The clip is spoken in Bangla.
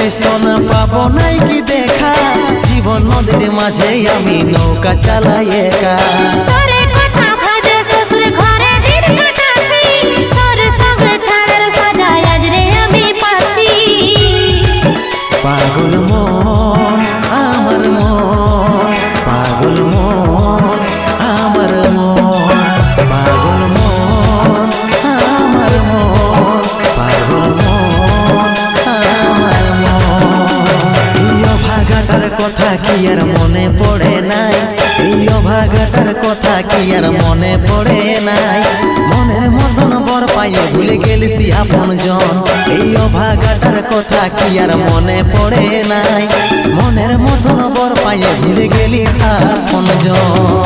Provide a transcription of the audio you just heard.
সোনা পাবো নাই কি দেখা, জীবন নদীর মাঝে আমি নৌকা চালাই একা। তোরে কথা ভাবে শ্বশুর ঘরে দিন কাটাচ্ছি, তোর সঙ্গে ছাড়ার সাজা আজ রে আমি পাচ্ছি। পাগল মন আমার মন, পাগল মন আমার মন, পাগল মন আমার মন, পাগল মন আমার মন। এই অভাগাটার কথা কি আর মনে পড়ে নাই, এই অভাগাটার কথা কি আর মনে পড়ে নাই। মনের মতন বর পাইয়ে ভুলে গেলিস আপন জন, এই অভাগাটার কথা কি আর মনে পড়ে নাই। মনের মতন বর পাইয়ে ভুলে গেলিস আপন জন।